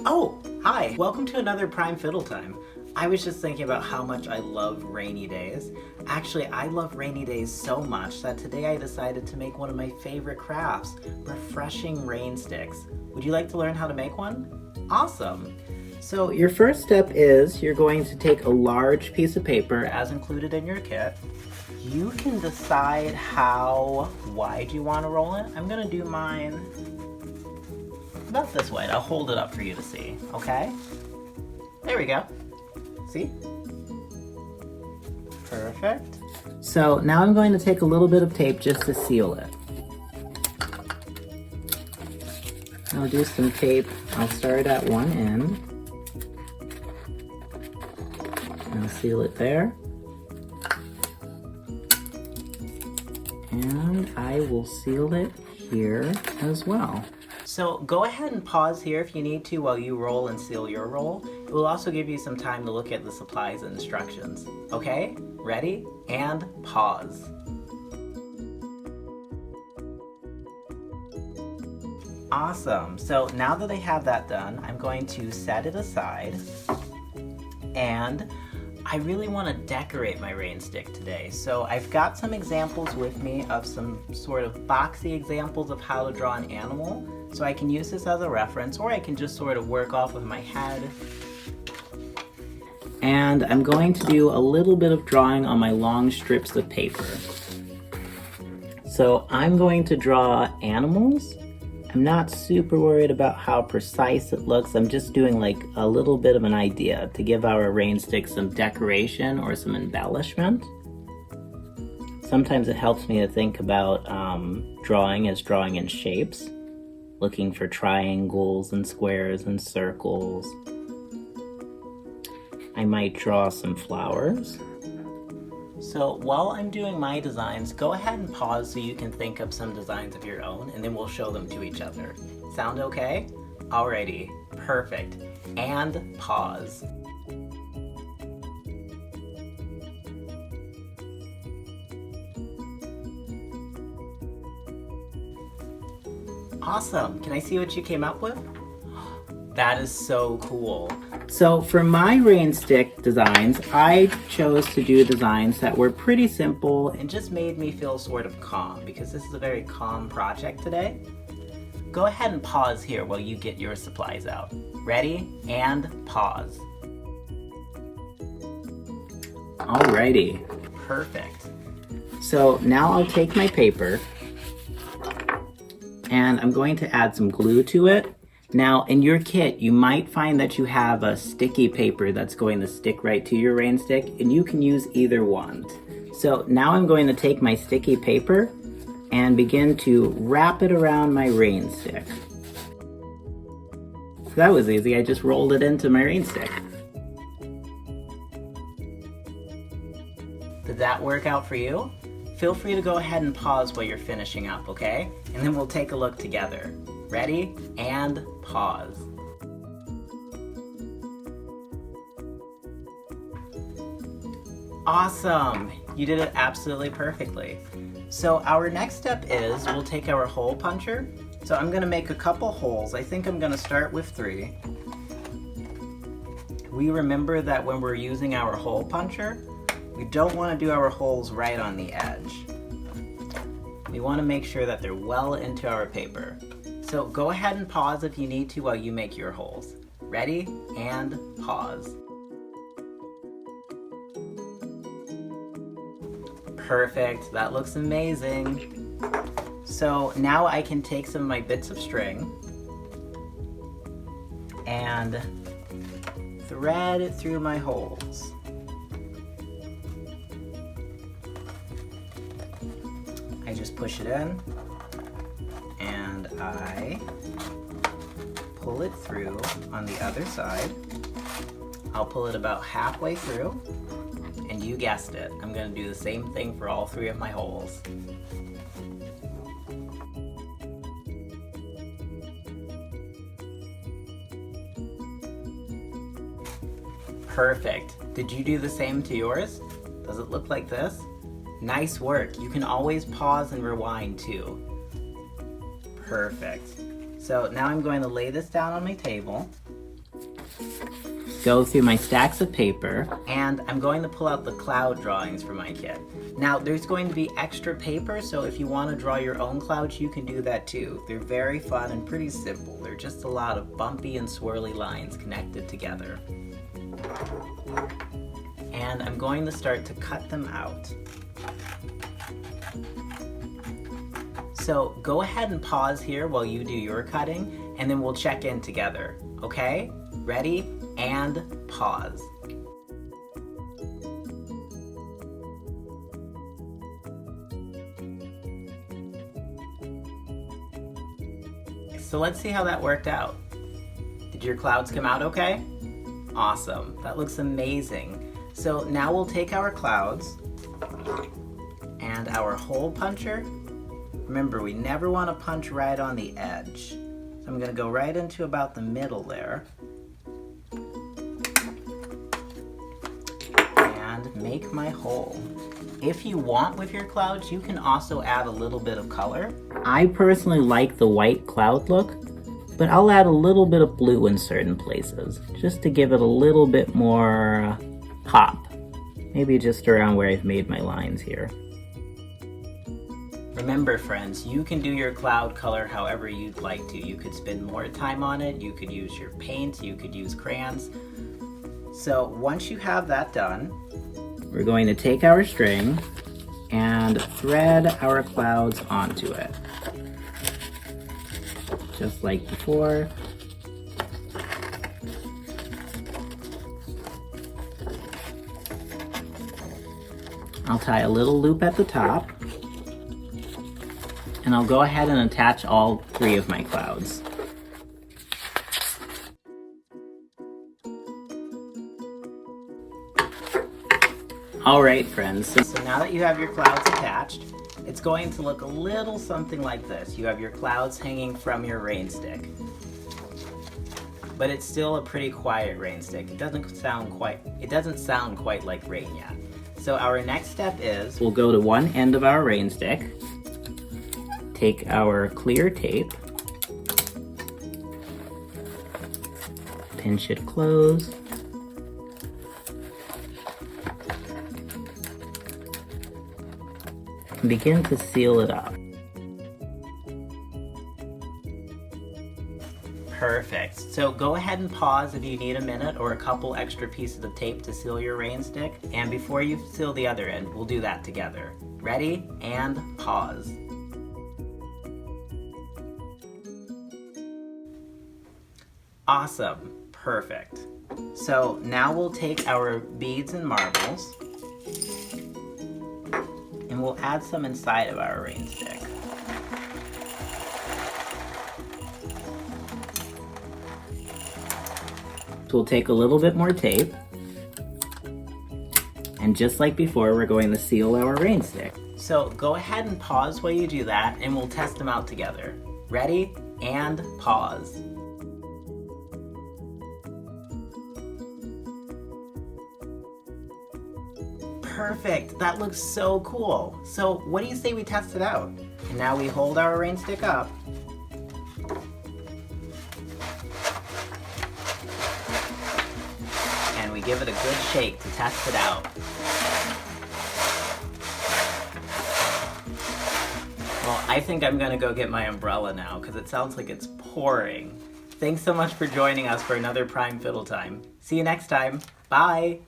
Oh, hi! Welcome to another Prime Fiddle Time. I was just thinking about how much I love rainy days. Actually, I love rainy days so much that today I decided to make one of my favorite crafts, refreshing rain sticks. Would you like to learn how to make one? Awesome! So your first step is you're going to take a large piece of paper as included in your kit. You can decide how wide you want to roll it. I'm going to do mine about this wide. I'll hold it up for you to see, okay? There we go. See? Perfect. So now I'm going to take a little bit of tape just to seal it. I'll do some tape. I'll start at one end. I'll seal it there. And I will seal it here as well. So go ahead and pause here if you need to while you roll and seal your roll. It will also give you some time to look at the supplies and instructions. Okay? Ready? And pause. Awesome. So now that I have that done, I'm going to set it aside. And I really want to decorate my rain stick today. So I've got some examples with me of some sort of boxy examples of how to draw an animal. So I can use this as a reference, or I can just sort of work off of my head. And I'm going to do a little bit of drawing on my long strips of paper. So I'm going to draw animals. I'm not super worried about how precise it looks. I'm just doing like a little bit of an idea to give our rain stick some decoration or some embellishment. Sometimes it helps me to think about drawing as drawing in shapes, looking for triangles and squares and circles. I might draw some flowers. So while I'm doing my designs, go ahead and pause so you can think up some designs of your own, and then we'll show them to each other. Sound okay? Alrighty, perfect. And pause. Awesome, can I see what you came up with? That is so cool. So for my rain stick designs, I chose to do designs that were pretty simple and just made me feel sort of calm because this is a very calm project today. Go ahead and pause here while you get your supplies out. Ready? And pause. Alrighty, perfect. So now I'll take my paper and I'm going to add some glue to it. Now, in your kit, you might find that you have a sticky paper that's going to stick right to your rain stick, and you can use either one. So now I'm going to take my sticky paper and begin to wrap it around my rain stick. So that was easy, I just rolled it into my rain stick. Did that work out for you? Feel free to go ahead and pause while you're finishing up, okay? And then we'll take a look together. Ready? And pause. Awesome! You did it absolutely perfectly. So our next step is we'll take our hole puncher. So I'm going to make a couple holes. I think I'm going to start with 3. We remember that when we're using our hole puncher, we don't want to do our holes right on the edge. We want to make sure that they're well into our paper. So go ahead and pause if you need to while you make your holes. Ready? And pause. Perfect, that looks amazing. So now I can take some of my bits of string and thread it through my holes. I just push it in and I pull it through on the other side. I'll pull it about halfway through, and you guessed it, I'm going to do the same thing for all 3 of my holes. Perfect. Did you do the same to yours? Does it look like this? Nice work. You can always pause and rewind too. Perfect. So now I'm going to lay this down on my table. go through my stacks of paper, and I'm going to pull out the cloud drawings for my kit. Now, there's going to be extra paper, so if you want to draw your own clouds, you can do that too. They're very fun and pretty simple. They're just a lot of bumpy and swirly lines connected together. And I'm going to start to cut them out. So go ahead and pause here while you do your cutting, and then we'll check in together, okay? Ready? And pause. So let's see how that worked out. Did your clouds come out okay? Awesome, that looks amazing. So now we'll take our clouds and our hole puncher. Remember, we never want to punch right on the edge. So I'm gonna go right into about the middle there. And make my hole. If you want with your clouds, you can also add a little bit of color. I personally like the white cloud look, but I'll add a little bit of blue in certain places, just to give it a little bit more pop. Maybe just around where I've made my lines here. Remember friends, you can do your cloud color however you'd like to. You could spend more time on it, you could use your paint, you could use crayons. So once you have that done, we're going to take our string and thread our clouds onto it. Just like before. I'll tie a little loop at the top, and I'll go ahead and attach all 3 of my clouds. Alright friends, so now that you have your clouds attached, it's going to look a little something like this. You have your clouds hanging from your rainstick. But it's still a pretty quiet rainstick. It doesn't sound quite like rain yet. So our next step is, we'll go to one end of our rainstick, take our clear tape, pinch it closed, and begin to seal it up. Perfect. So go ahead and pause if you need a minute or a couple extra pieces of tape to seal your rainstick. And before you seal the other end, we'll do that together. Ready? And pause. Awesome. Perfect. So now we'll take our beads and marbles and we'll add some inside of our rainstick. So we'll take a little bit more tape, and just like before, we're going to seal our rainstick. So go ahead and pause while you do that, and we'll test them out together. Ready? And pause. Perfect, that looks so cool. So what do you say we test it out? And now we hold our rainstick up. And we give it a good shake to test it out. Well, I think I'm gonna go get my umbrella now because it sounds like it's pouring. Thanks so much for joining us for another Prime Fiddle Time. See you next time. Bye!